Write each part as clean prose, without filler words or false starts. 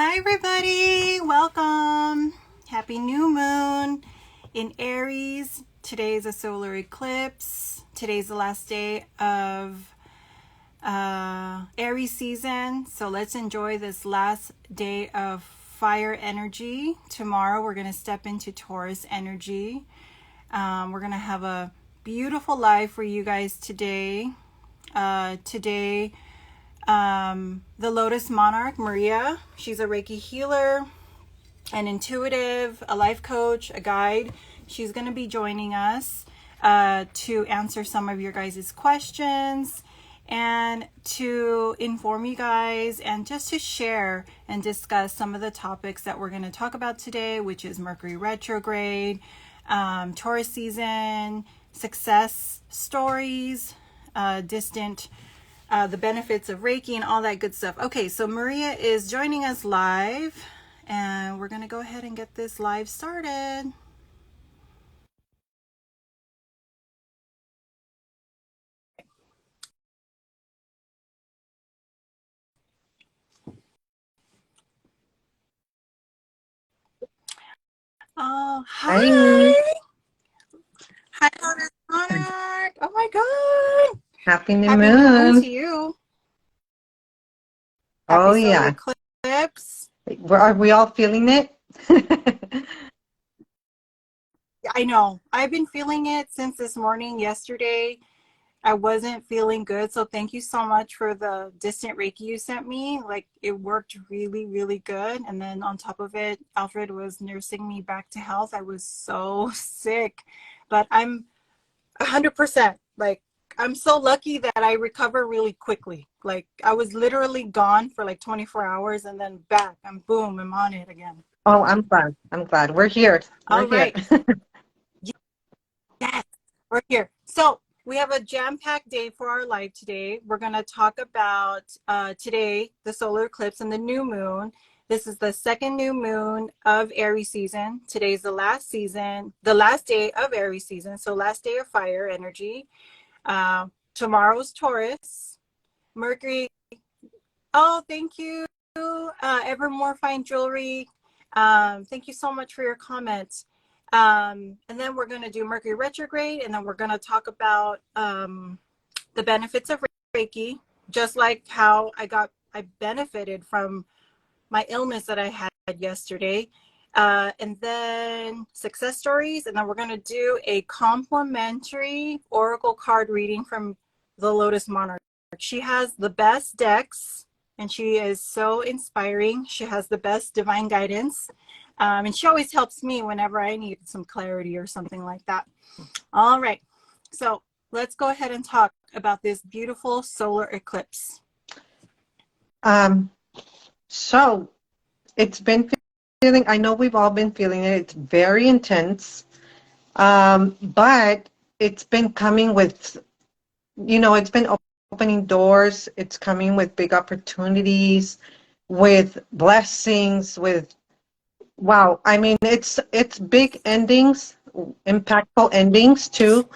Hi everybody, welcome. Happy new moon in Aries. Today is a solar eclipse. Today's the last day of Aries season. So let's enjoy this last day of fire energy. Tomorrow we're going to step into Taurus energy. We're going to have a beautiful live for you guys today. The Lotus Monarch, Maria, she's a Reiki healer, an intuitive, a life coach, a guide. She's going to be joining us to answer some of your guys' questions and to inform you guys and just to share and discuss some of the topics that we're going to talk about today, which is Mercury retrograde, Taurus season, success stories, the benefits of Reiki and all that good stuff. Okay, so Maria is joining us live and we're going to go ahead and get this live started. Oh, Hi. hi. Hi, Lotus Monarch. Oh my God. Happy new Happy new moon moon. to you. Happy Oh, solar yeah. eclipse. Are we all feeling it? I know. I've been feeling it since this morning. Yesterday, I wasn't feeling good. So thank you so much for the distant Reiki you sent me. Like it worked really, really good. And then on top of it, Alfred was nursing me back to health. I was so sick, but I'm 100%. Like I'm so lucky that I recover really quickly. Like I was literally gone for like 24 hours and then back. I'm boom, I'm on it again. Oh, I'm glad. I'm glad. We're here. We're All here. right. Yes, we're here. So we have a jam-packed day for our live today. We're going to talk about today, the solar eclipse and the new moon. This is the second new moon of Aries season. Today's the last day of Aries season. So last day of fire energy. Tomorrow's Taurus. Mercury. Oh, thank you. Evermore Fine Jewelry. Thank you so much for your comments. And then we're going to do Mercury retrograde, and then we're going to talk about the benefits of Reiki, just like how I benefited from my illness that I had yesterday. And then success stories, and then we're going to do a complimentary oracle card reading from the Lotus Monarch. She has the best decks and she is so inspiring. She has the best divine guidance. And she always helps me whenever I need some clarity or something like that. All right. So let's go ahead and talk about this beautiful solar eclipse. So it's been feeling, I know we've all been feeling it. It's very intense. But it's been coming with, it's been opening doors. It's coming with big opportunities, with blessings, with wow. I mean, it's big endings, impactful endings too.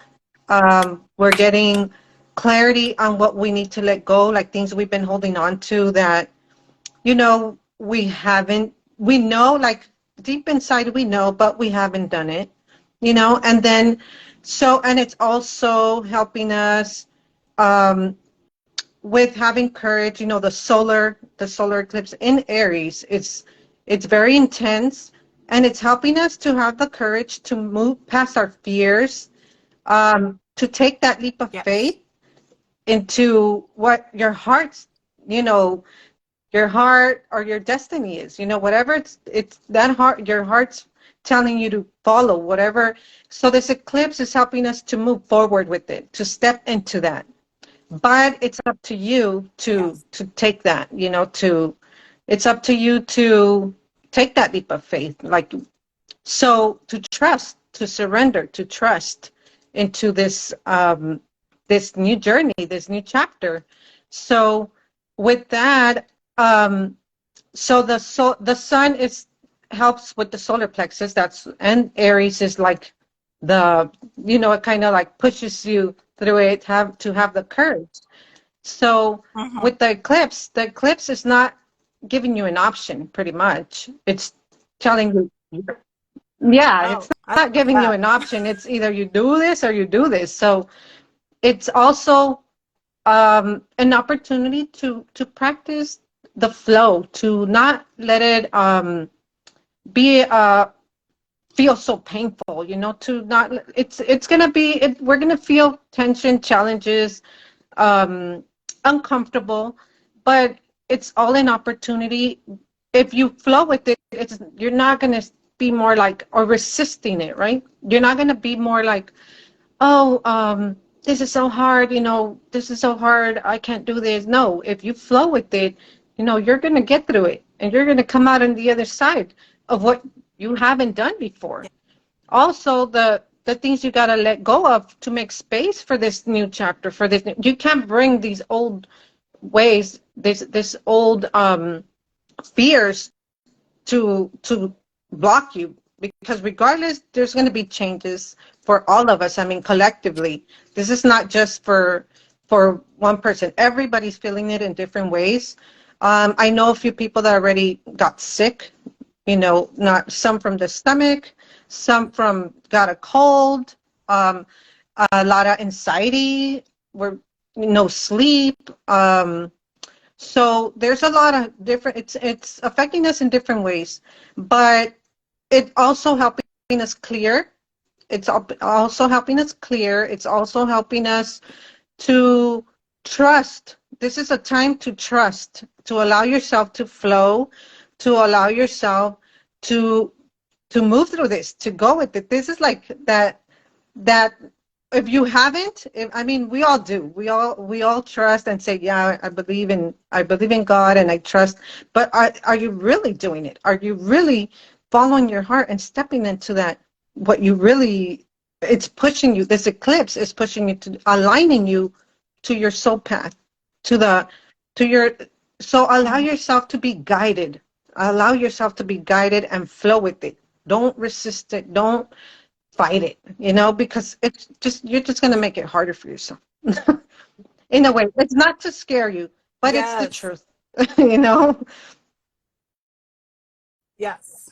We're getting clarity on what we need to let go, like things we've been holding on to that, we know, like deep inside we know, but we haven't done it, and then, and it's also helping us with having courage, the solar eclipse in Aries. It's very intense and it's helping us to have the courage to move past our fears, to take that leap of Yes. faith into what your heart or your destiny is, whatever it's that heart, your heart's telling you to follow, whatever. So this eclipse is helping us to move forward with it, to step into that. But it's up to you to Yes. take that, it's up to you to take that leap of faith, like, so to trust, to surrender, to trust into this new journey, this new chapter. So with that, the sun is helps with the solar plexus. And Aries is like it kind of like pushes you through it, have the courage. So Mm-hmm. with the eclipse is not giving you an option, pretty much. It's telling you, yeah, it's Oh, I not love giving you that. an option. It's either you do this or you do this. So it's also an opportunity to practice the flow, to not let it be feel so painful, you know, to not, it's gonna be we're gonna feel tension, challenges, um uncomfortable, but it's all an opportunity. If you flow with it, it's you're not gonna be more like or resisting it, right? You're not gonna be more like, oh, this is so hard, you know, this is so hard, I can't do this. No, if you flow with it, you know, you're gonna get through it, and you're gonna come out on the other side of what you haven't done before. Also, the things you got to let go of to make space for this new chapter, for this you can't bring these old ways, this old fears to block you, because regardless there's going to be changes for all of us. I mean, collectively, this is not just for one person. Everybody's feeling it in different ways. I know a few people that already got sick, you know, not some from the stomach, some from got a cold, a lot of anxiety, were no sleep. So there's a lot of different, it's affecting us in different ways, but it also helping us clear. Also helping us clear. It's also helping us to trust. This is a time to trust, to allow yourself to flow, to allow yourself to to move through this, to go with it. This is like that if you haven't, I mean, we all do. We all trust and say, yeah, I believe in God and I trust. But are you really doing it? Are you really following your heart and stepping into that? What you really, it's pushing you. This eclipse is pushing you to aligning you to your soul path, to the to your. So allow Mhm. yourself to be guided. Allow yourself to be guided and flow with it. Don't resist it. Don't fight it, you know, because it's just, you're just going to make it harder for yourself. In a way, it's not to scare you, but it's the Yes. truth. You know. Yes.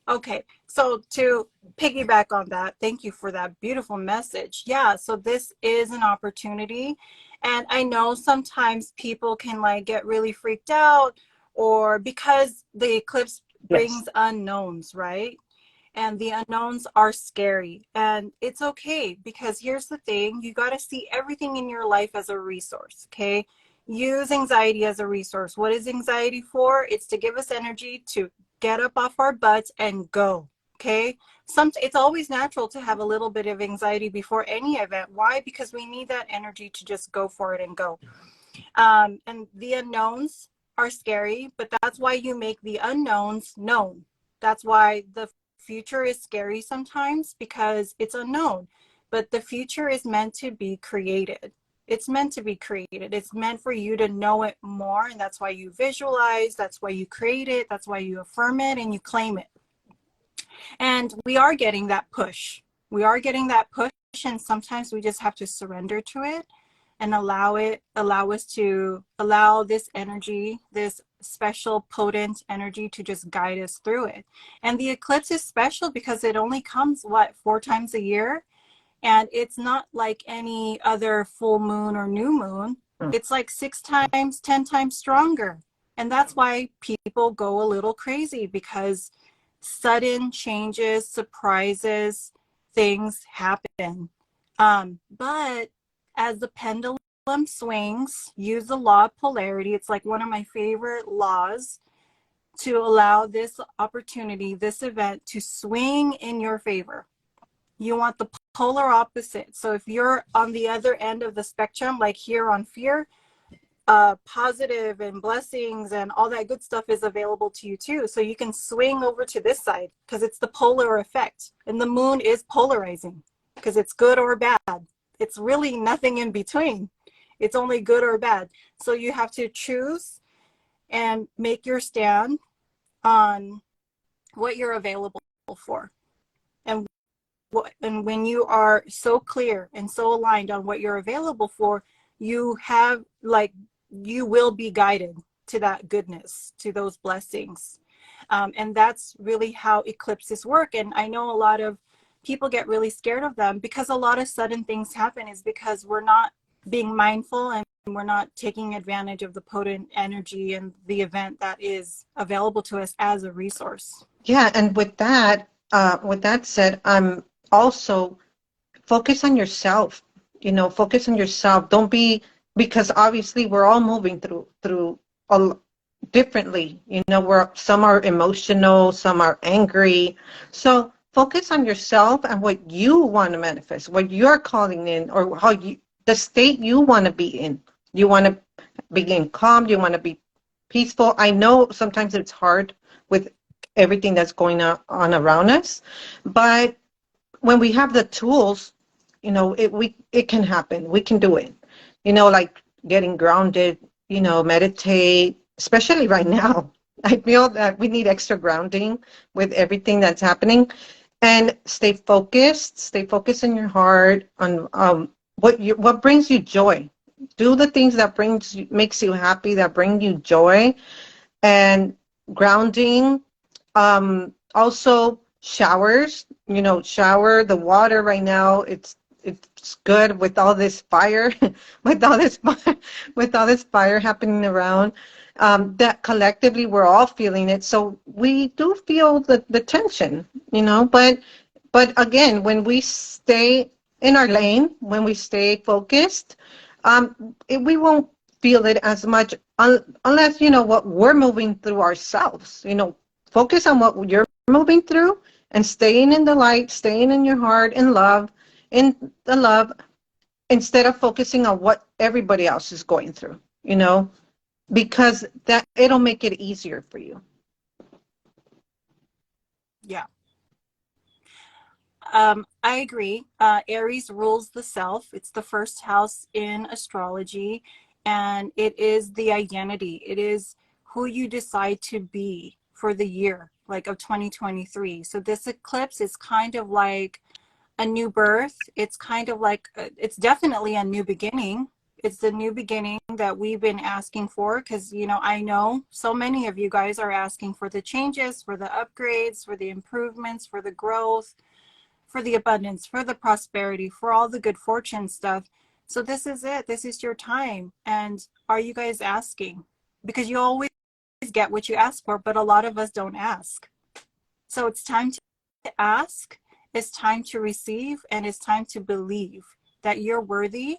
Okay, so to piggyback on that, thank you for that beautiful message. Yeah, so this is an opportunity. And I know sometimes people can like get really freaked out, or because the eclipse Yes. brings unknowns, right? And the unknowns are scary. And it's okay, because here's the thing, you got to see everything in your life as a resource, okay? Use anxiety as a resource. What is anxiety for? It's to give us energy to get up off our butts and go, okay? It's always natural to have a little bit of anxiety before any event. Why? Because we need that energy to just go for it and go. And the unknowns are scary, but that's why you make the unknowns known. That's why the future is scary sometimes, because it's unknown. But the future is meant to be created. It's meant to be created. It's meant for you to know it more. And that's why you visualize. That's why you create it. That's why you affirm it and you claim it. And we are getting that push. We are getting that push. And sometimes we just have to surrender to it and allow this energy, this special potent energy, to just guide us through it. And the eclipse is special because it only comes, what, 4 times a year? And it's not like any other full moon or new moon. It's like 6 times, 10 times stronger. And that's why people go a little crazy, because sudden changes, surprises, things happen. But as the pendulum swings, use the law of polarity. It's like one of my favorite laws, to allow this opportunity, this event, to swing in your favor. You want the polar opposite. So if you're on the other end of the spectrum, like here on fear, positive and blessings and all that good stuff is available to you too. So you can swing over to this side, because it's the polar effect. And the moon is polarizing, because it's good or bad. It's really nothing in between. It's only good or bad. So you have to choose and make your stand on what you're available for. And and when you are so clear and so aligned on what you're available for, you have like, you will be guided to that goodness, to those blessings. And that's really how eclipses work. And I know a lot of people get really scared of them because a lot of sudden things happen is because we're not being mindful and we're not taking advantage of the potent energy and the event that is available to us as a resource. Yeah, and with that said, I'm also focus on yourself. Focus on yourself. Don't be, because obviously we're all moving through a, differently. Where some are emotional, some are angry. So focus on yourself and what you want to manifest, what you're calling in, or the state you want to be in. You want to be in calm. You want to be peaceful. I know sometimes it's hard with everything that's going on around us, but when we have the tools, it can happen. We can do it. Like getting grounded, meditate, especially right now. I feel that we need extra grounding with everything that's happening, and stay focused. Stay focused in your heart on what brings you joy. Do the things that makes you happy, that bring you joy, and grounding. Also showers, shower. The water right now, it's good with all this fire, with all this fire, with all this fire happening around. That collectively we're all feeling it. So we do feel the tension, but again, when we stay in our lane, when we stay focused, we won't feel it as much unless what we're moving through ourselves. Focus on what you're moving through and staying in the light, staying in your heart, in the love, instead of focusing on what everybody else is going through, because that it'll make it easier for you. Yeah. I agree. Aries rules the self. It's the first house in astrology, and it is the identity. It is who you decide to be for the year, like of 2023. So this eclipse is kind of like a new birth. It's kind of like, it's definitely a new beginning. It's the new beginning that we've been asking for because, I know so many of you guys are asking for the changes, for the upgrades, for the improvements, for the growth, for the abundance, for the prosperity, for all the good fortune stuff. So this is it. This is your time. And are you guys asking? Because you always get what you ask for, but a lot of us don't ask. So it's time to ask, it's time to receive, and it's time to believe that you're worthy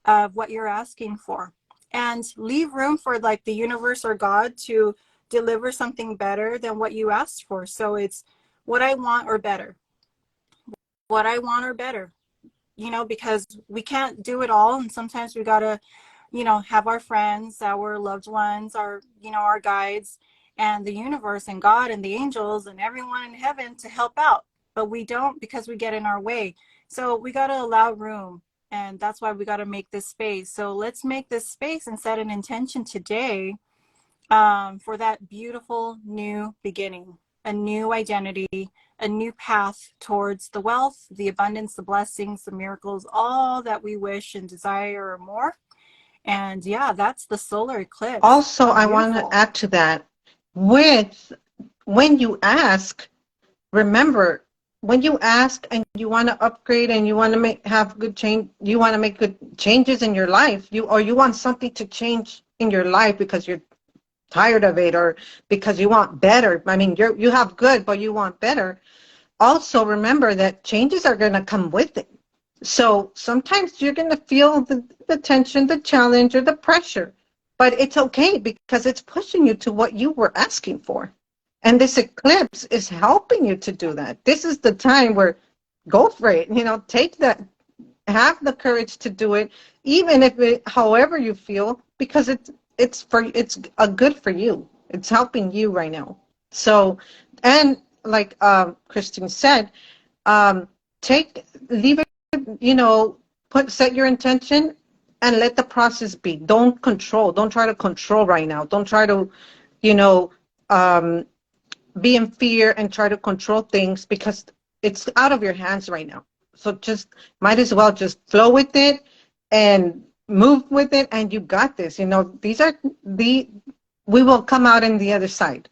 of what you're asking for. And leave room for like the universe or God to deliver something better than what you asked for. So it's what I want or better. What I want or better, because we can't do it all. And sometimes we gotta, have our friends, our loved ones, our guides, and the universe and God and the angels and everyone in heaven to help out. But we don't because we get in our way. So we gotta allow room. And that's why we gotta make this space. So let's make this space and set an intention today for that beautiful new beginning, a new identity, a new path towards the wealth, the abundance, the blessings, the miracles, all that we wish and desire or more. And yeah, that's the solar eclipse. Also, How I want beautiful. to add to that, with when you ask, remember, when you ask and you want to upgrade and you want to have good change, you want to make good changes in your life, you want something to change in your life because you're tired of it, or because you want better. I mean, you have good, but you want better. Also, remember that changes are going to come with it. So sometimes you're going to feel the tension, the challenge, or the pressure, but it's okay because it's pushing you to what you were asking for. And this eclipse is helping you to do that. This is the time where go for it. Take that, have the courage to do it, even if however you feel, because it's a good for you. It's helping you right now. So, and like Khristine said, leave it, set your intention and let the process be. Don't try to control right now. Don't try to, you know, um, be in fear and try to control things because it's out of your hands right now. So just might as well just flow with it and move with it, and you got this. These are we will come out in the other side,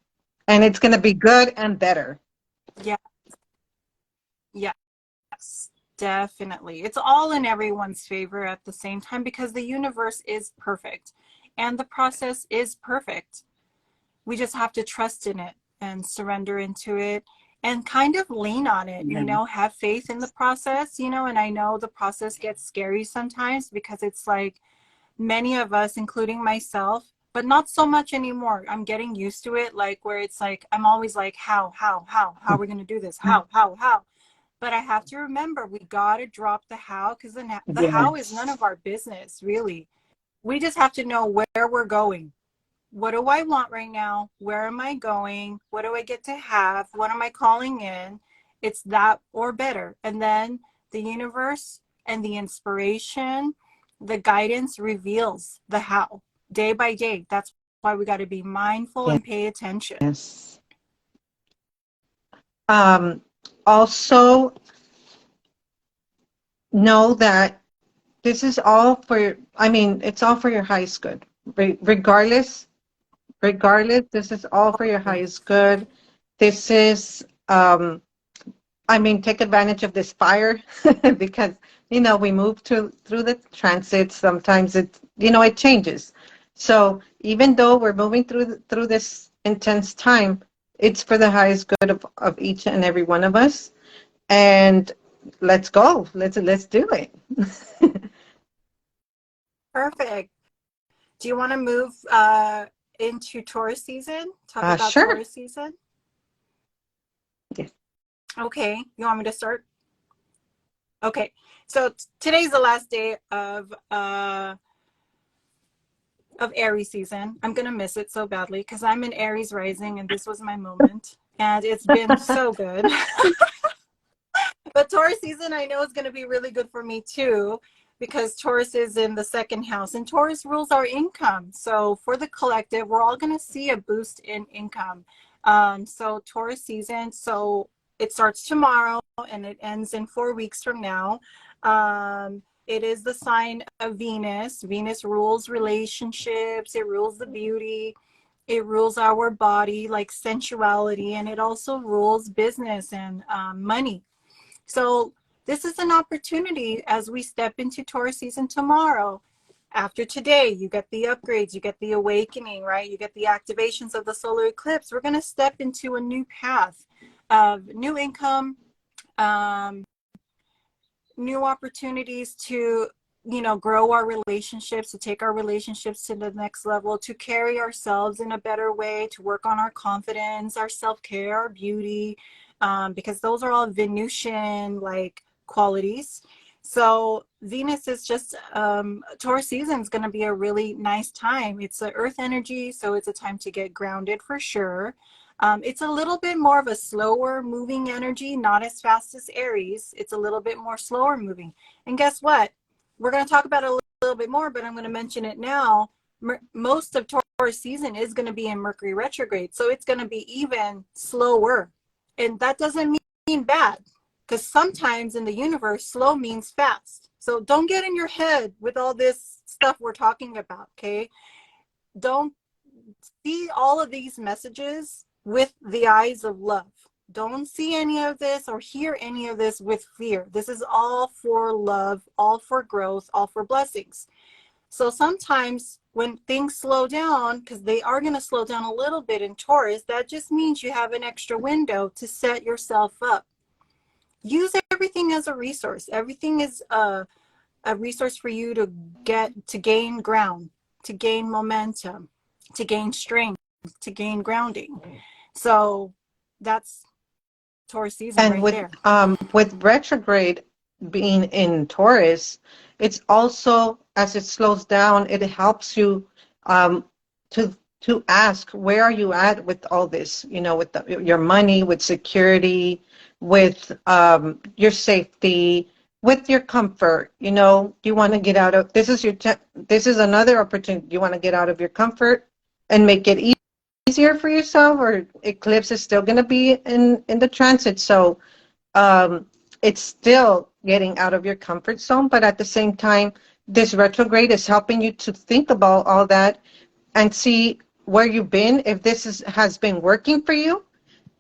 and it's going to be good and better. Yeah. Yes, definitely. It's all in everyone's favor at the same time because the universe is perfect and the process is perfect. We just have to trust in it and surrender into it and kind of lean on it, Yeah. have faith in the process, and I know the process gets scary sometimes because it's like many of us, including myself, but not so much anymore. I'm getting used to it, like where it's like, I'm always like, how are we going to do this? How? But I have to remember, we got to drop the how because the how is none Yes. of our business, really. We just have to know where we're going. What do I want right now? Where am I going? What do I get to have? What am I calling in? It's that or better. And then the universe and the inspiration, the guidance reveals the how day by day. That's why we got to be mindful and pay attention. Yes. Um, Also, know that this is all for, I mean, it's all for your highest good. Regardless, this is all for your highest good. This is, I mean, take advantage of this fire because, we move through the transit. Sometimes it changes. So even though we're moving through this intense time, it's for the highest good of each and every one of us. And let's go. Let's do it. Perfect. Do you want to move into Taurus season? Talk about Sure. Taurus season? Yes. Okay. You want me to start? Okay. So today's the last day of Aries season. I'm gonna miss it so badly because I'm in Aries rising and this was my moment. And it's been so good. But Taurus season I know is gonna be really good for me too, because Taurus is in the second house and Taurus rules our income. So for the collective, we're all gonna see a boost in income. So Taurus season, so it starts tomorrow and it ends in 4 weeks from now. It is the sign of Venus. Venus rules relationships, it rules the beauty, it rules our body, like sensuality, and it also rules business and money. So this is an opportunity as we step into Taurus season tomorrow. After today, you get the upgrades, you get the awakening, right? You get the activations of the solar eclipse. We're going to step into a new path of new income, um, new opportunities to grow our relationships, to take our relationships to the next level, to carry ourselves in a better way, to work on our confidence, our self-care, our beauty, because those are all Venusian like qualities. So Venus is just Taurus season is going to be a really nice time. It's an earth energy, so it's a time to get grounded for sure. It's a little bit more of a slower moving energy, not as fast as Aries. It's a little bit more slower moving. And guess what? We're going to talk about it a little bit more, but I'm going to mention it now. Most of Taurus season is going to be in Mercury retrograde, so it's going to be even slower. And that doesn't mean bad, because sometimes in the universe, slow means fast. So don't get in your head with all this stuff we're talking about, okay? Don't see all of these messages with the eyes of love. Don't see any of this or hear any of this with fear. This is all for love, all for growth, all for blessings. So sometimes when things slow down, because they are going to slow down a little bit in Taurus, that just means you have an extra window to set yourself up. Use everything as a resource. Everything is a resource for you to gain ground, to gain momentum, to gain strength, to gain grounding. So that's Taurus season And right there. with retrograde being in Taurus, it's also, as it slows down, it helps you um, to ask, where are you at with all this? With your money, with security, with your safety, with your comfort. Do you want to get out of this? This is another opportunity. You want to get out of your comfort and make it easier for yourself, or eclipse is still going to be in the transit, so it's still getting out of your comfort zone, but at the same time this retrograde is helping you to think about all that and see where you've been, if has been working for you,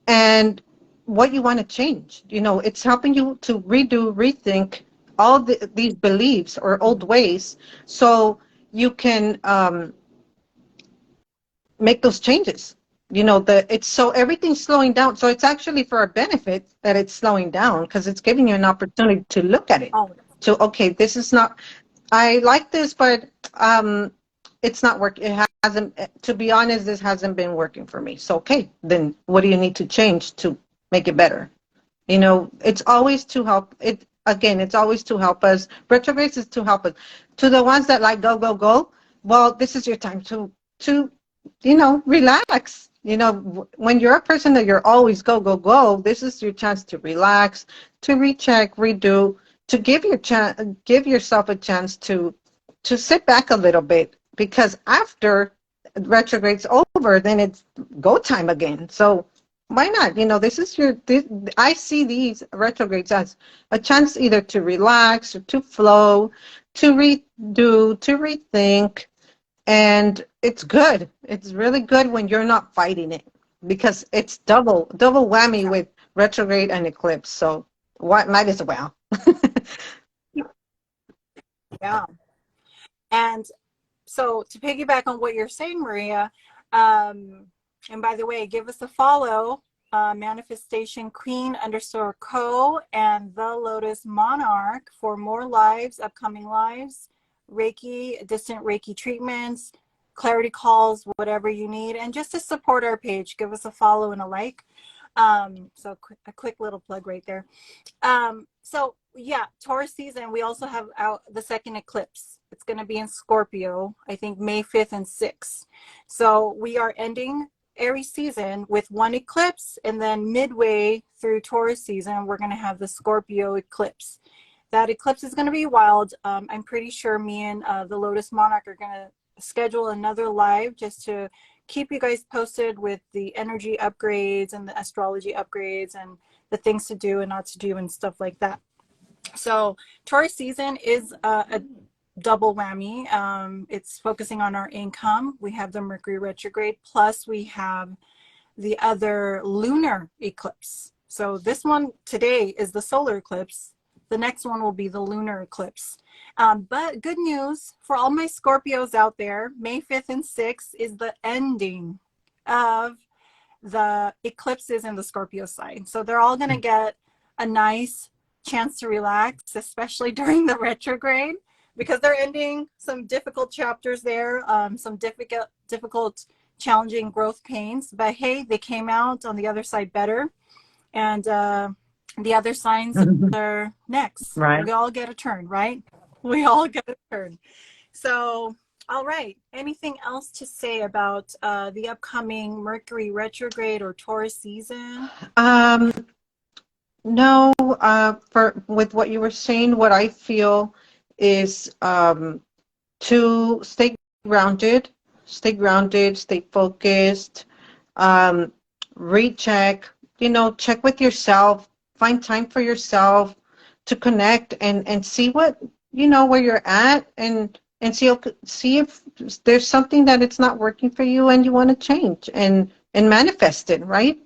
and what you want to change. It's helping you to rethink all these beliefs or old ways, so you can make those changes. It's so everything's slowing down. So it's actually for our benefit that it's slowing down, because it's giving you an opportunity to look at it. Oh, To, okay, this is not, I like this, but it's not working. It hasn't, to be honest, this hasn't been working for me. So, okay, then what do you need to change to make it better? It's always to help it. Again, it's always to help us. Retrogrades is to help us. To the ones that like go, go, go, well, this is your time to relax. When you're a person that you're always go, go, go, this is your chance to relax, to recheck, redo, to give yourself a chance to sit back a little bit, because after retrograde's over, then it's go time again. So why not? I see these retrogrades as a chance either to relax or to flow, to redo, to rethink. And it's good. It's really good when you're not fighting it, because it's double whammy yeah. with retrograde and eclipse. So what might as well. Yeah. And so to piggyback on what you're saying, Maria, and by the way, give us a follow, Manifestation Queen _co and the Lotus Monarch for more lives, upcoming lives, Reiki, distant Reiki treatments, clarity calls, whatever you need. And just to support our page, give us a follow and a like. So a quick little plug right there. So yeah, Taurus season, we also have out the second eclipse. It's going to be in Scorpio, I think May 5th and 6th. So we are ending Aries season with one eclipse, and then midway through Taurus season, we're going to have the Scorpio eclipse. That eclipse is going to be wild. I'm pretty sure me and the Lotus Monarch are going to schedule another live just to keep you guys posted with the energy upgrades and the astrology upgrades and the things to do and not to do and stuff like that. So Taurus season is a double whammy. It's focusing on our income. We have the Mercury retrograde, plus we have the other lunar eclipse. So this one today is the solar eclipse. The next one will be the lunar eclipse. But good news for all my Scorpios out there, May 5th and 6th is the ending of the eclipses in the Scorpio sign. So they're all going to get a nice chance to relax, especially during the retrograde, because they're ending some difficult chapters there, some difficult, challenging growth pains. But hey, they came out on the other side better. And the other signs are next. Right. We all get a turn, right? We all get a turn. So, all right. Anything else to say about the upcoming Mercury retrograde or Taurus season? Um, no, for with what you were saying, what I feel is to stay grounded, stay focused, um, recheck, check with yourself, find time for yourself to connect and see what, where you're at, and see if there's something that it's not working for you and you want to change and manifest it, right?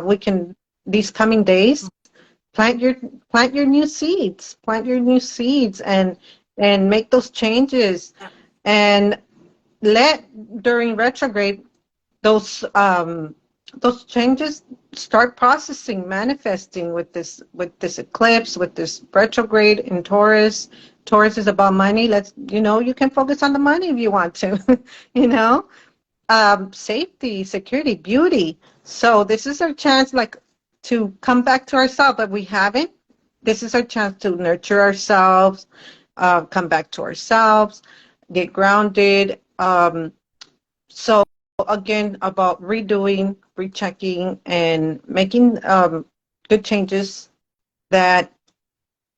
We can, these coming days, plant your new seeds, and make those changes, and let during retrograde those changes start processing, manifesting with this eclipse, with this retrograde in Taurus. Taurus is about money. You can focus on the money if you want to, you know, safety, security, beauty. So this is our chance, like, to come back to ourselves, but we haven't. This is our chance to nurture ourselves, come back to ourselves, get grounded. So again, about redoing, rechecking, and making good changes that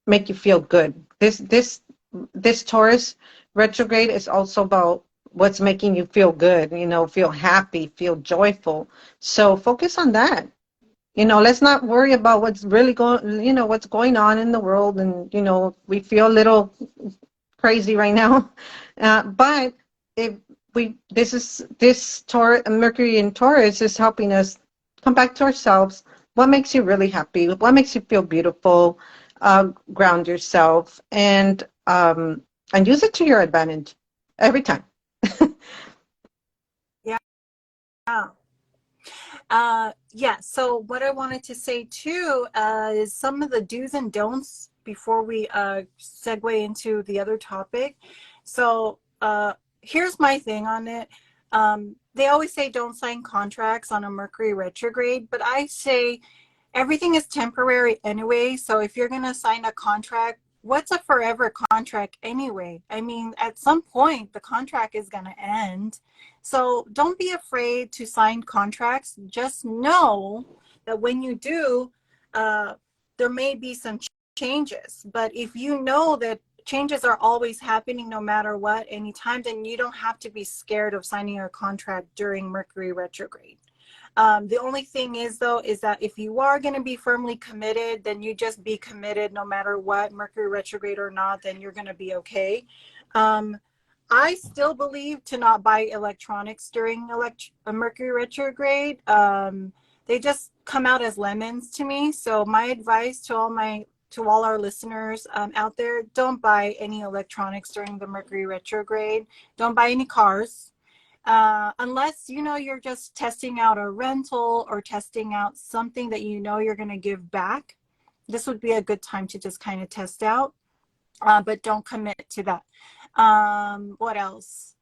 make you feel good. This Taurus retrograde is also about what's making you feel good, feel happy, feel joyful. So focus on that. Let's not worry about what's really what's going on in the world. And, we feel a little crazy right now. But if this Taurus, Mercury in Taurus is helping us come back to ourselves. What makes you really happy? What makes you feel beautiful? Ground yourself and use it to your advantage every time. Yeah. Yeah. So what I wanted to say too is some of the do's and don'ts before we segue into the other topic. So here's my thing on it. They always say don't sign contracts on a Mercury retrograde, but I say everything is temporary anyway. So if you're going to sign a contract, what's a forever contract anyway? I mean, at some point, the contract is going to end. So don't be afraid to sign contracts. Just know that when you do, there may be some changes. But if you know that changes are always happening no matter what, anytime, then you don't have to be scared of signing a contract during Mercury retrograde. The only thing is, though, is that if you are going to be firmly committed, then you just be committed no matter what, Mercury retrograde or not, then you're going to be okay. I still believe to not buy electronics during a Mercury retrograde. They just come out as lemons to me. So my advice to all our listeners out there, don't buy any electronics during the Mercury retrograde. Don't buy any cars. Unless you're just testing out a rental or testing out something that you're going to give back. This would be a good time to just kind of test out, but don't commit to that. What else?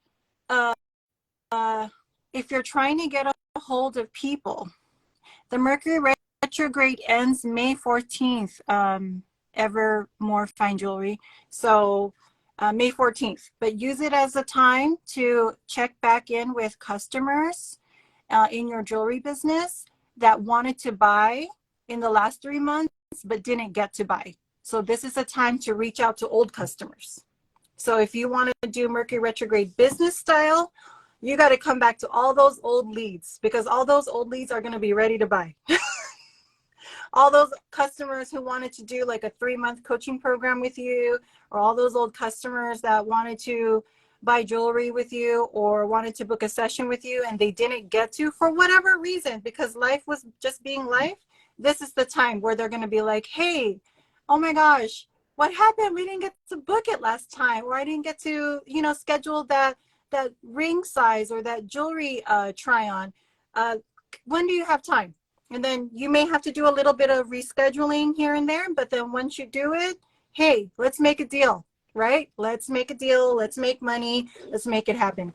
If you're trying to get a hold of people, the Mercury retrograde ends May 14th. Ever more fine jewelry. So May 14th, but use it as a time to check back in with customers in your jewelry business that wanted to buy in the last 3 months but didn't get to buy. So this is a time to reach out to old customers. So if you want to do Mercury retrograde business style, you got to come back to all those old leads, because all those old leads are going to be ready to buy. All those customers who wanted to do like a 3-month coaching program with you, or all those old customers that wanted to buy jewelry with you or wanted to book a session with you and they didn't get to for whatever reason, because life was just being life. This is the time where they're going to be like, hey, oh my gosh, what happened? We didn't get to book it last time, or I didn't get to, schedule that ring size or that jewelry try on. When do you have time? And then you may have to do a little bit of rescheduling here and there, but then once you do it, hey, let's make a deal, right? Let's make a deal. Let's make money. Let's make it happen.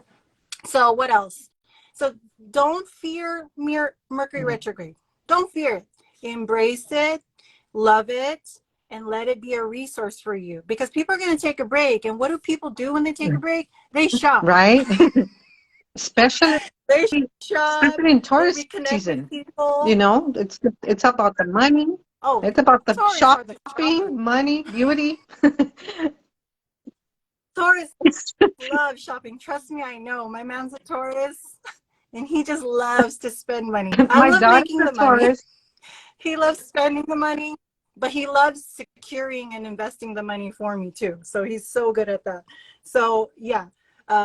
So what else? So don't fear Mercury retrograde. Don't fear it. Embrace it, love it, and let it be a resource for you. Because people are going to take a break. And what do people do when they take a break? They shop. Right? Especially They shop. especially in They Taurus reconnect with season. people. It's about the money. Oh, It's about the Taurus are the shoppers. shopping, money, beauty. Taurus love shopping. Trust me, I know. My man's a Taurus, and he just loves to spend money. I My love daughter's making a the money. Taurus. He loves spending the money, but he loves securing and investing the money for me too. So he's so good at that. So yeah.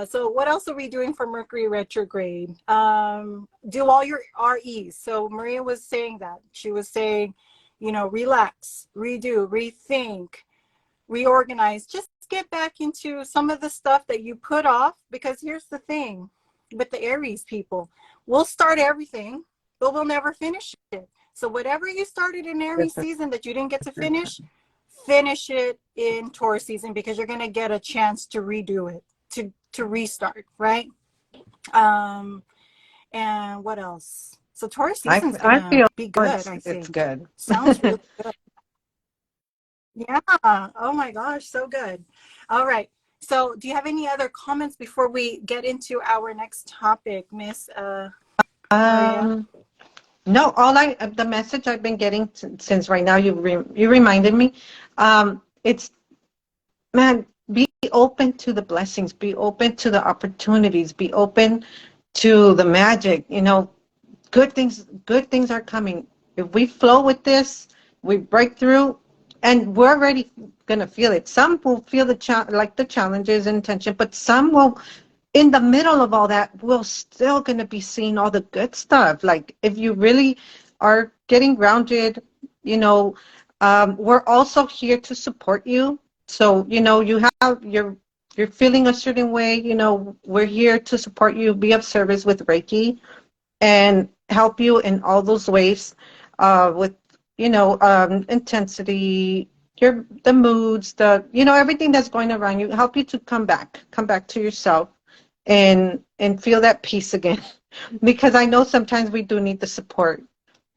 So what else are we doing for Mercury retrograde? Do all your REs. So Maria was saying that. She was saying, relax, redo, rethink, reorganize. Just get back into some of the stuff that you put off, because here's the thing with the Aries people, we'll start everything, but we'll never finish it. So whatever you started in Aries season that you didn't get to finish it in Taurus season, because you're going to get a chance to redo it, to restart, right? And what else? So Taurus season's going I to feel be good, I it's think. good. Sounds really good. Yeah. Oh my gosh, so good. All right. So do you have any other comments before we get into our next topic, Miss Maria? Um, no, the message I've been getting since right now you reminded me. It's man, be open to the blessings, be open to the opportunities, be open to the magic. Good things are coming. If we flow with this, we break through, and we're already gonna feel it. Some will feel the challenges and tension, but some will in the middle of all that, we're still going to be seeing all the good stuff. Like if you really are getting grounded, you know, we're also here to support you. So, you know, you're feeling a certain way, you know, we're here to support you, be of service with Reiki and help you in all those ways, with, you know, intensity, the moods, you know, everything that's going around you, help you to come back to yourself and feel that peace again. Because I know sometimes we do need the support.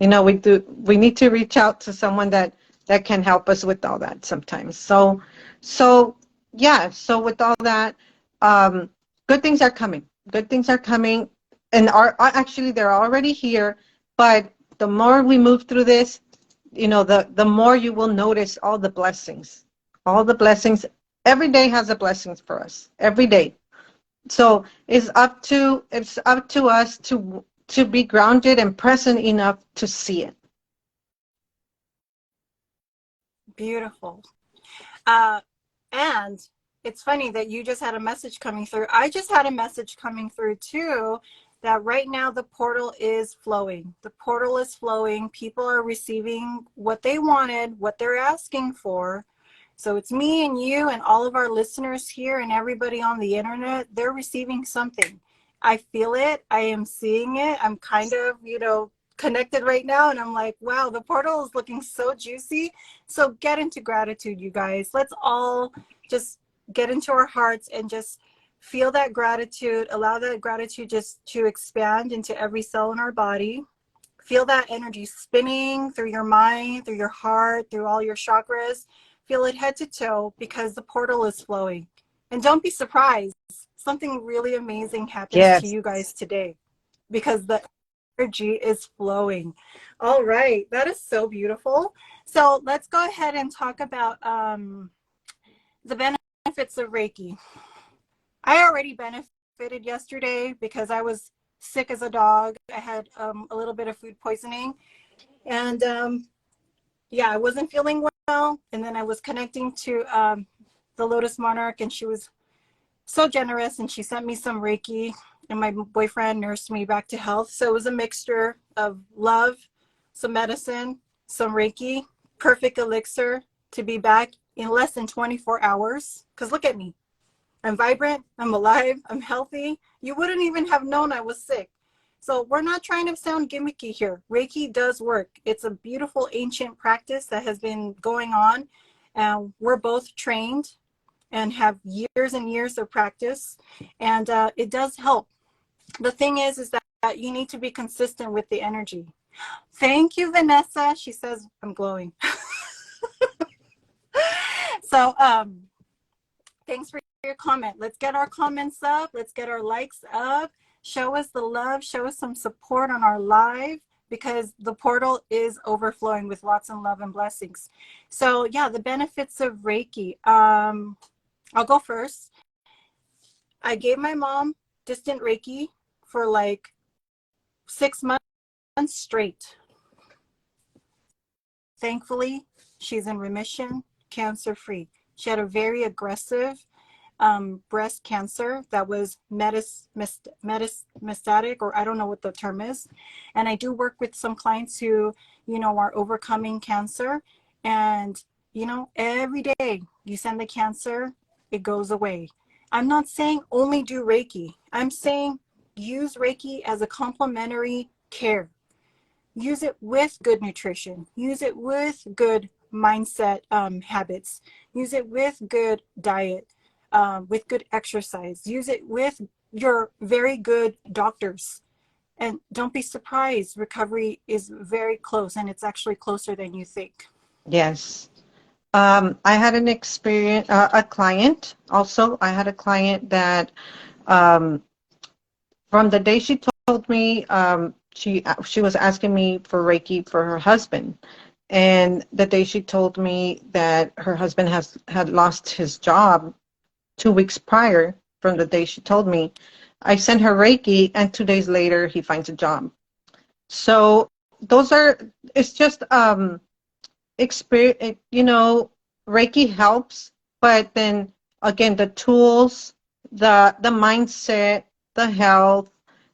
You know, we need to reach out to someone that can help us with all that sometimes. So yeah, so with all that, um, good things are coming. Good things are coming, and actually they're already here. But the more we move through this, you know, the more you will notice all the blessings. All the blessings. Every day has a blessings for us. Every day. So it's up to us to be grounded and present enough to see it. Beautiful. Uh, and it's funny that you just had a message coming through. I just had a message coming through too, that right now the portal is flowing. The portal is flowing. People are receiving what they wanted, what they're asking for. So it's me and you and all of our listeners here and everybody on the internet. They're receiving something. I feel it. I am seeing it. I'm kind of, connected right now. And I'm like, wow, the portal is looking so juicy. So get into gratitude, you guys. Let's all just get into our hearts and just feel that gratitude. Allow that gratitude just to expand into every cell in our body. Feel that energy spinning through your mind, through your heart, through all your chakras. Feel it head to toe because the portal is flowing. And don't be surprised. Something really amazing happens to Yes. you guys today because the energy is flowing. All right. That is so beautiful. So let's go ahead and talk about the benefits of Reiki. I already benefited yesterday because I was sick as a dog. I had a little bit of food poisoning. And yeah, I wasn't feeling well. And then I was connecting to the Lotus Monarch, and she was so generous, and she sent me some Reiki, and my boyfriend nursed me back to health. So it was a mixture of love, some medicine, some Reiki, perfect elixir to be back in less than 24 hours. Because look at me. I'm vibrant, I'm alive, I'm healthy. You wouldn't even have known I was sick. So we're not trying to sound gimmicky here. Reiki does work. It's a beautiful ancient practice that has been going on. We're both trained and have years and years of practice. And it does help. The thing is that you need to be consistent with the energy. Thank you, Vanessa. She says I'm glowing. So thanks for your comment. Let's get our comments up. Let's get our likes up. Show us the love. Show us some support on our live because the portal is overflowing with lots of love and blessings. So yeah, the benefits of Reiki. I'll go first. I gave my mom distant Reiki for like 6 months straight. Thankfully, she's in remission, cancer free. She had a very aggressive breast cancer that was metastatic, or I don't know what the term is. And I do work with some clients who, are overcoming cancer. And, every day you send the cancer, it goes away. I'm not saying only do Reiki. I'm saying use Reiki as a complementary care. Use it with good nutrition. Use it with good mindset habits. Use it with good diet, with good exercise. Use it with your very good doctors. And don't be surprised. Recovery is very close, and it's actually closer than you think. Yes. I had an experience, a client also. I had a client that, um, from the day she told me, she was asking me for Reiki for her husband, and the day she told me that her husband had lost his job 2 weeks prior from the day she told me, I sent her Reiki, and 2 days later he finds a job. So it's just experience. Reiki helps, but then again, the tools, the mindset, the health,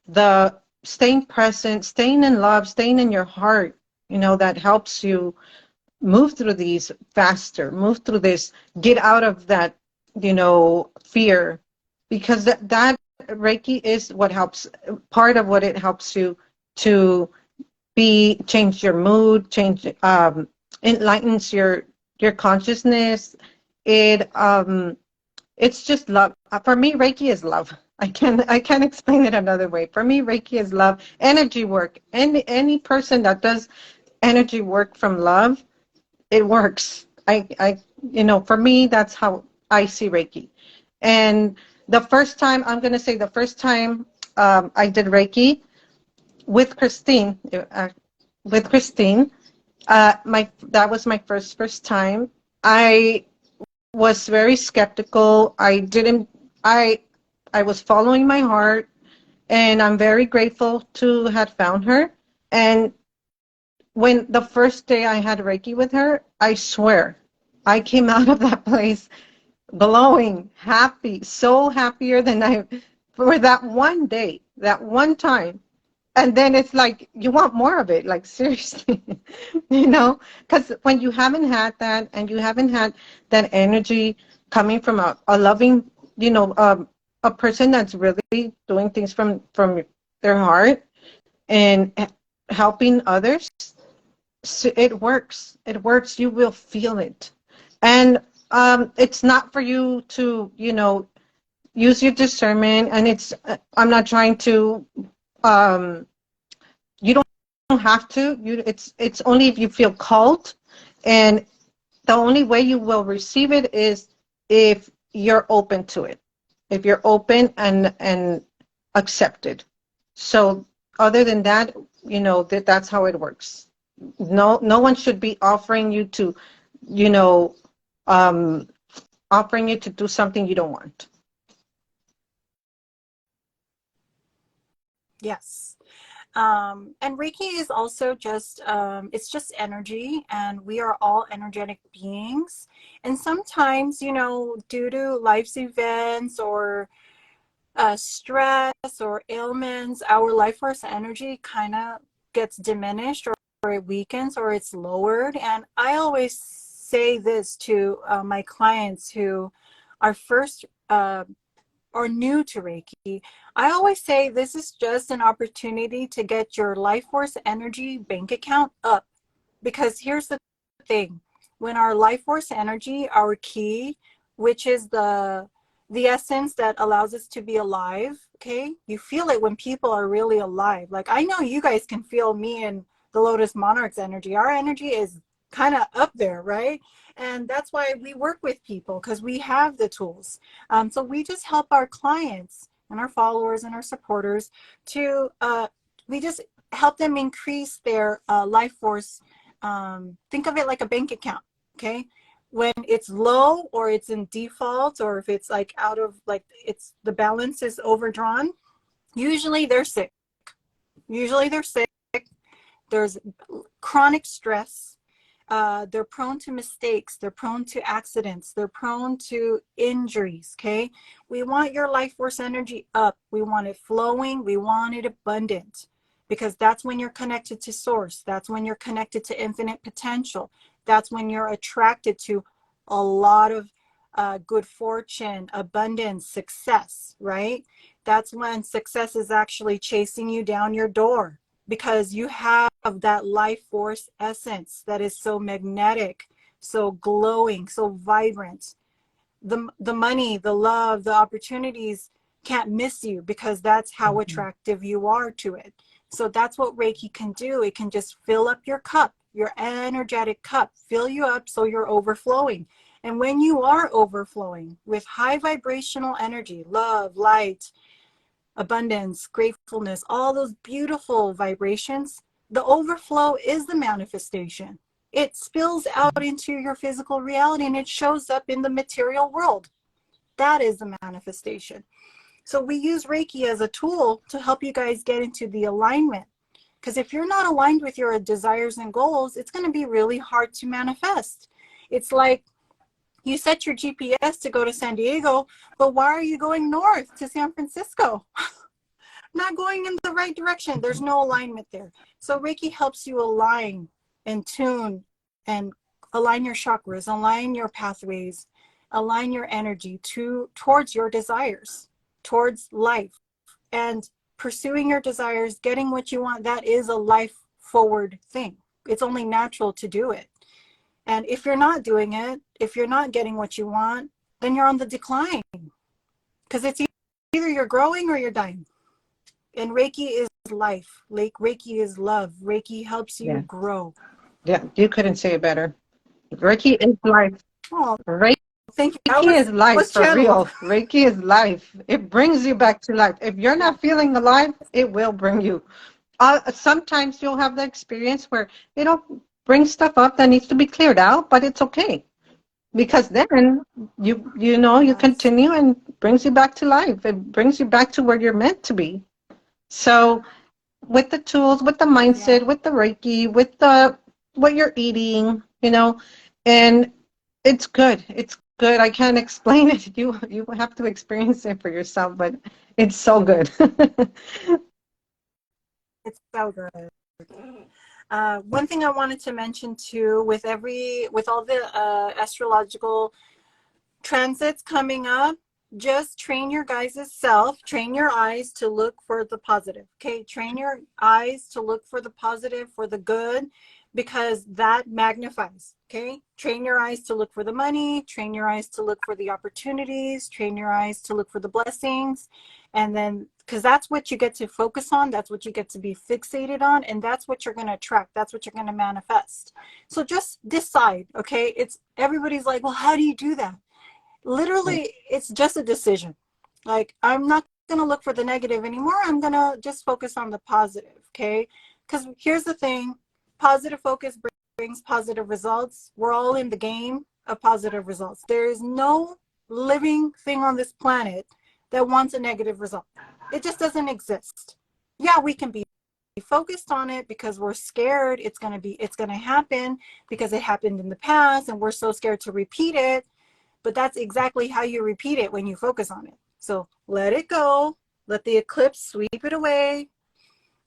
the staying present, staying in love, staying in your heart, that helps you move through these faster, move through this, get out of that, fear, because that Reiki is what helps, part of what it helps you to change your mood, enlightens your consciousness. It's just love. For me, Reiki is love. I can't explain it another way. For me, Reiki is love. Energy work. Any person that does energy work from love, it works. For me, that's how I see Reiki. And I'm going to say the first time I did Reiki with Khristine, that was my first time. I was very skeptical. I was following my heart, and I'm very grateful to have found her. And when the first day I had Reiki with her, I swear, I came out of that place glowing, happy, so happier than for that one day, that one time. And then it's like you want more of it, like seriously, because when you haven't had that, and you haven't had that energy coming from a loving, a person that's really doing things from their heart and helping others, so it works. It works. You will feel it. And it's not for you to, use your discernment. And I'm not trying to, um, you don't have to. It's only if you feel called. And the only way you will receive it is if you're open to it, if you're open and accepted. So other than that, that's how it works. No one should be offering you to, you know, um, offering you to do something you don't want. Yes. And Reiki is also just, it's just energy, and we are all energetic beings. And sometimes, due to life's events or stress or ailments, our life force energy kind of gets diminished, or it weakens, or it's lowered. And I always say this to my clients who are first or new to Reiki. I always say this is just an opportunity to get your life force energy bank account up. Because here's the thing, when our life force energy, our key, which is the essence that allows us to be alive, okay, you feel it when people are really alive. Like, I know you guys can feel me and the Lotus Monarch's energy. Our energy is kind of up there, right? And that's why we work with people, because we have the tools. So we just help our clients and our followers and our supporters to we just help them increase their life force. Think of it like a bank account, okay? When it's low, or it's in default, or if it's like out of, like, it's the balance is overdrawn, usually they're sick. Usually they're sick. There's chronic stress. They're prone to mistakes. They're prone to accidents. They're prone to injuries. Okay. We want your life force energy up. We want it flowing. We want it abundant, because that's when you're connected to source. That's when you're connected to infinite potential. That's when you're attracted to a lot of good fortune, abundance, success, right? That's when success is actually chasing you down your door, because you have that life force essence that is so magnetic, so glowing, so vibrant. The money, the love, the opportunities can't miss you, because that's how attractive you are to it. So that's what Reiki can do. It can just fill up your cup, your energetic cup, fill you up so you're overflowing. And when you are overflowing with high vibrational energy, love, light, abundance, gratefulness, all those beautiful vibrations, the overflow is the manifestation. It spills out into your physical reality, and it shows up in the material world. That is the manifestation. So we use Reiki as a tool to help you guys get into the alignment. Because if you're not aligned with your desires and goals, it's going to be really hard to manifest. It's like You set your GPS to go to San Diego, but why are you going north to San Francisco? Not going in the right direction. There's no alignment there. So Reiki helps you align and tune and align your chakras, align your pathways, align your energy towards your desires, towards life. And pursuing your desires, getting what you want, that is a life forward thing. It's only natural to do it. And if you're not doing it, if you're not getting what you want, then you're on the decline, because it's either you're growing or you're dying. And Reiki is life. Reiki is love. Reiki helps you Yeah. grow. Yeah, you couldn't say it better. Reiki is life. Oh, Reiki thank you. is life Was for channeled. real. Reiki is life. It brings you back to life. If you're Yeah. not feeling alive, it will bring you. Sometimes you'll have the experience where it'll bring stuff up that needs to be cleared out, but it's okay because then you Yes. continue and brings you back to life. It brings you back to where you're meant to be. So with the tools, with the Yeah. mindset, with the Reiki, with the what you're eating, and it's good. It's good. I can't explain it. You have to experience it for yourself, but it's so good. It's so good. One thing I wanted to mention too, with all the astrological transits coming up, just train your guys' self, train your eyes to look for the positive. Okay, train your eyes to look for the positive, for the good, because that magnifies. Okay, train your eyes to look for the money, train your eyes to look for the opportunities, train your eyes to look for the blessings. And then, because that's what you get to focus on, that's what you get to be fixated on, and that's what you're going to attract, that's what you're going to manifest. So just decide. Okay, it's everybody's like, well, how do you do that? Literally, it's just a decision. Like, I'm not going to look for the negative anymore. I'm going to just focus on the positive. Okay, because here's the thing, positive focus brings positive results. We're all in the game of positive results. There is no living thing on this planet that wants a negative result. It just doesn't exist. Yeah, we can be focused on it because we're scared it's going to happen because it happened in the past and we're so scared to repeat it. But that's exactly how you repeat it when you focus on it. So let it go, let the eclipse sweep it away,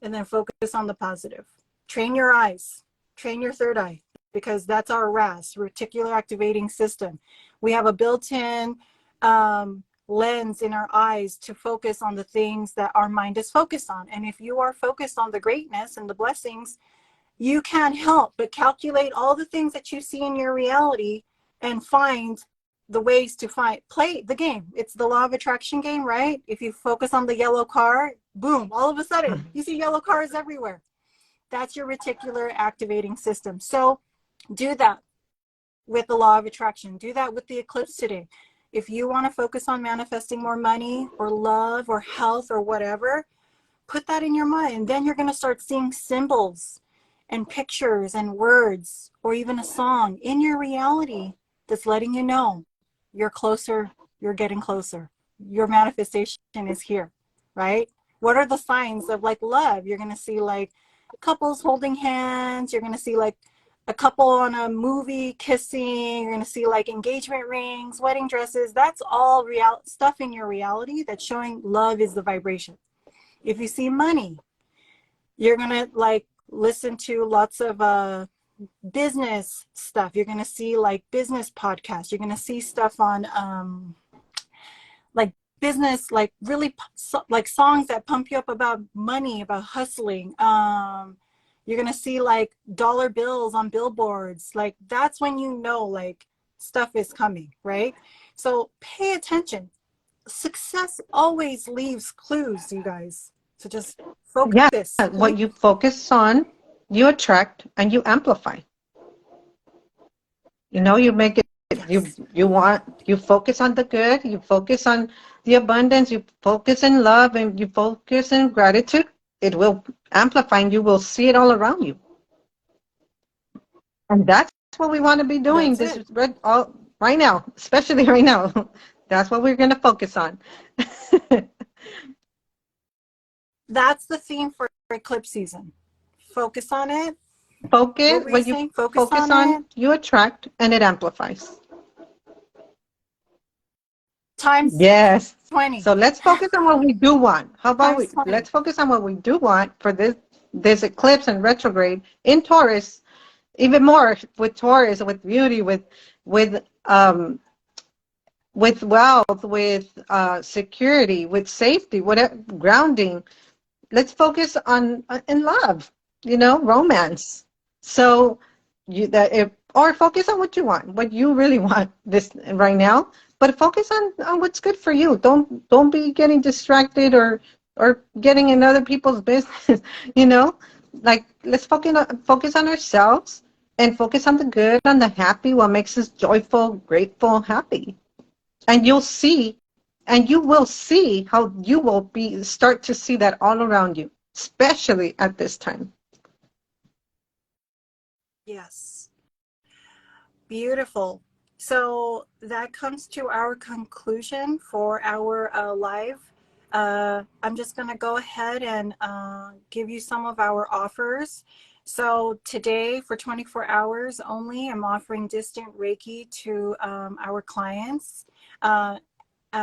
and then focus on the positive. Train your eyes, train your third eye, because that's our RAS, reticular activating system. We have a built-in lens in our eyes to focus on the things that our mind is focused on. And if you are focused on the greatness and the blessings, you can't help but calculate all the things that you see in your reality and find the ways to play the game. It's the law of attraction game, right? If you focus on the yellow car, boom, all of a sudden you see yellow cars everywhere. That's your reticular activating system. So do that with the law of attraction. Do that with the eclipse today. If you want to focus on manifesting more money or love or health or whatever, put that in your mind. Then you're going to start seeing symbols and pictures and words or even a song in your reality that's letting you know you're closer, you're getting closer. Your manifestation is here, right? What are the signs of like love? You're going to see like couples holding hands. You're going to see like a couple on a movie kissing. You're going to see like engagement rings, wedding dresses. That's all real stuff in your reality that's showing love is the vibration. If you see money, you're going to like listen to lots of business stuff. You're going to see like business podcasts. You're going to see stuff on like business, like really like songs that pump you up about money, about hustling. You're going to see like dollar bills on billboards. Like that's when you know like stuff is coming, right? So pay attention. Success always leaves clues, you guys. So just Yeah, focus. what you focus on, you attract and you amplify. You make it, Yes. you focus on the good, you focus on the abundance, you focus in love, and you focus in gratitude. It will amplify and you will see it all around you. And that's what we want to be doing That's this it. all right now, especially right now. That's what we're going to focus on. That's the theme for eclipse season. Focus on it. Focus, What were you when you saying? Focus focus on on, it. you attract and it amplifies. times Yes. 20. So let's focus on what we do want. How about Times 20. let's focus on what we do want for this eclipse and retrograde in Taurus, even more with Taurus, with beauty, with um with wealth, with security, with safety, whatever grounding. Let's focus on in love, romance. So you that if or focus on what you want, what you really want this right now, but focus on what's good for you. Don't be getting distracted or getting in other people's business, you know? Like let's focus on ourselves and focus on the good, on the happy, what makes us joyful, grateful, happy. And you will see how you will start to see that all around you, especially at this time. Yes. Beautiful. So that comes to our conclusion for our live. I'm just going to go ahead and give you some of our offers. So today, for 24 hours only, I'm offering distant Reiki to our clients,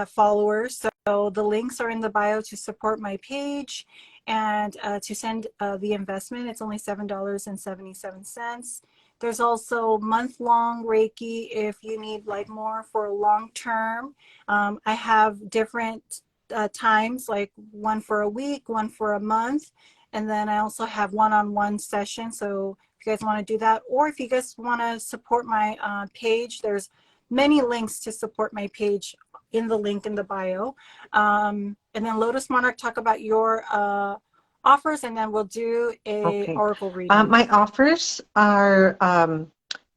followers. So the links are in the bio to support my page and to send the investment. It's only $7.77. There's also month-long Reiki if you need like more for long term. I have different times, like one for a week, one for a month, and then I also have one-on-one sessions. So if you guys want to do that, or if you guys want to support my page, there's many links to support my page in the link in the bio. And then Lotus Monarch, talk about your offers, and then we'll do a Okay. oracle reading. My offers are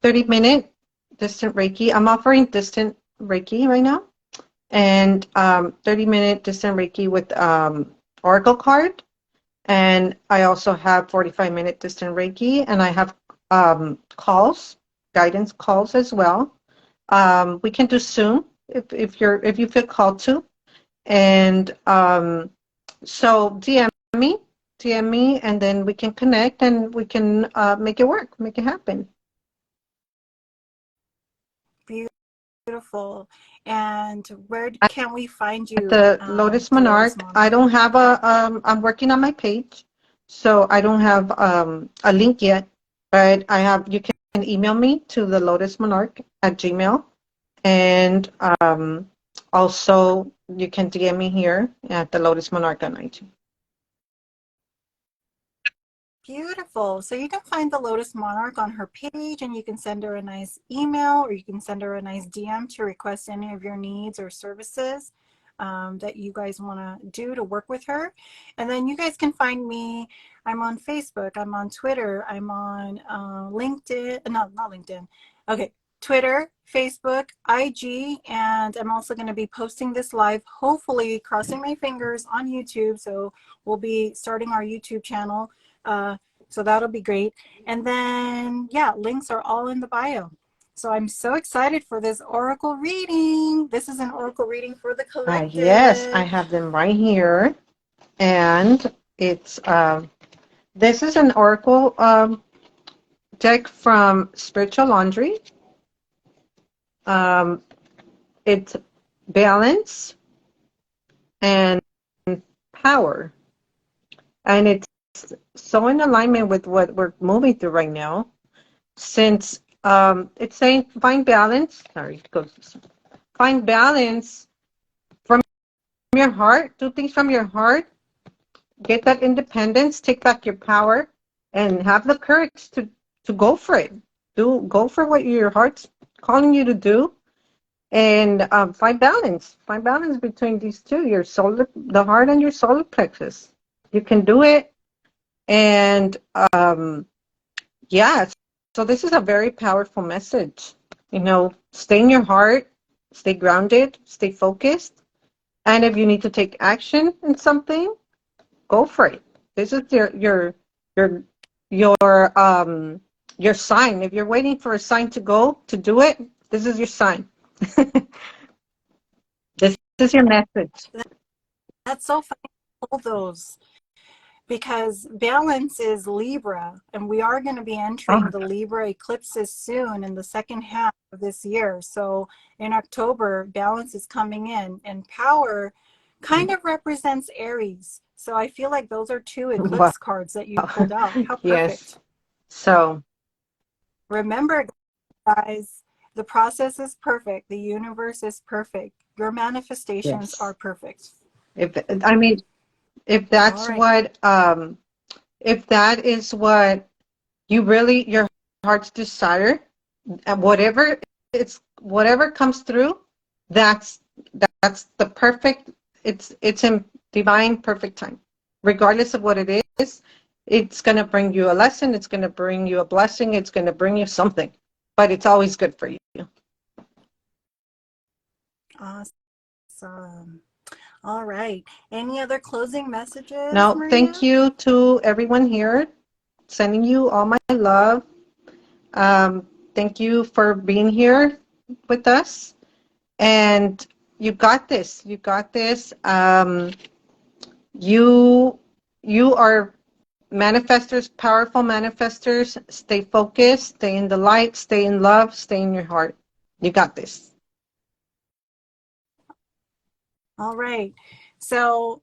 30-minute distant Reiki. I'm offering distant Reiki right now, and 30-minute distant Reiki with Oracle card. And I also have 45-minute distant Reiki, and I have calls, guidance calls as well. We can do Zoom if you feel called to. And so DM me, and then we can connect and we can make it work, make it happen. Beautiful. And where can we find At you, the Lotus the Lotus Monarch, I Monarch? don't have I'm working on my page, so I don't have a link yet, but you can email me to the Lotus Monarch at Gmail, and also you can DM me here at the Lotus Monarch on IG. Beautiful. So you can find the Lotus Monarch on her page, and you can send her a nice email, or you can send her a nice DM to request any of your needs or services that you guys want to do to work with her. And then you guys can find me. I'm on Facebook. I'm on Twitter. I'm on LinkedIn. No, not LinkedIn. Okay. Twitter, Facebook, IG, and I'm also going to be posting this live, hopefully crossing my fingers, on YouTube. So we'll be starting our YouTube channel. So that'll be great. And then, yeah, links are all in the bio. So I'm so excited for this oracle reading. This is an oracle reading for the Yes, I collective. have them right here, and it's this is an oracle deck from Spiritual Laundry. It's balance and power, and it's so in alignment with what we're moving through right now. Since it's saying find balance. Sorry, it goes this way. Find balance from your heart. Do things from your heart. Get that independence. Take back your power, and have the courage to go for it. Go for what your heart's calling you to do, and find balance. Find balance between these two, the heart and your solar plexus. You can do it. And yeah, so this is a very powerful message. Stay in your heart, stay grounded, stay focused. And if you need to take action in something, go for it. This is your your sign. If you're waiting for a sign to go to do it, this is your sign. This is your message. That's so funny. All those, because balance is Libra, and we are going to be entering Oh, the Libra eclipses soon in the second half of this year. So in October, balance is coming in, and power kind of represents Aries. So I feel like those are two wow. eclipse cards that you pulled out. How Yes. perfect. So, Remember, guys, the process is perfect. The universe is perfect. Your manifestations are yes. perfect. If I mean, if All that's right. what if that is what you really your heart's desire, and whatever comes through, that's that's the perfect, it's in divine perfect time. Regardless of what it is, it's going to bring you a lesson, it's going to bring you a blessing, it's going to bring you something, but it's always good for you. Awesome. All right. Any other closing messages, Now, thank Maria? you to everyone here, sending you all my love. Thank you for being here with us. And you got this. You got this. You you are manifestors, powerful manifestors. Stay focused, stay in the light, stay in love, stay in your heart. You got this. All right. So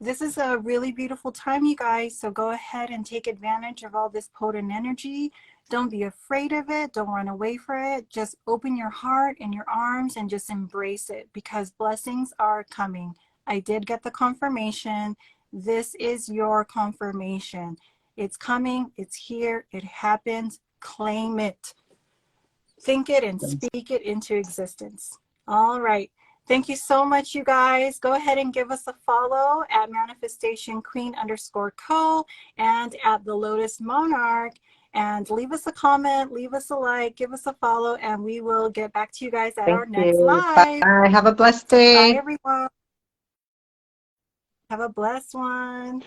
this is a really beautiful time, you guys. So go ahead and take advantage of all this potent energy. Don't be afraid of it. Don't run away from it. Just open your heart and your arms and just embrace it, because blessings are coming. I did get the confirmation. This is your confirmation. It's coming. It's here. It happens. Claim it. Think it and speak it into existence. All right. Thank you so much, you guys. Go ahead and give us a follow at Manifestation Queen _co and at the Lotus Monarch. And leave us a comment, leave us a like, give us a follow, and we will get back to you guys at Thank our next you. Bye. live. Have a blessed Bye, day. everyone. Have a blessed one.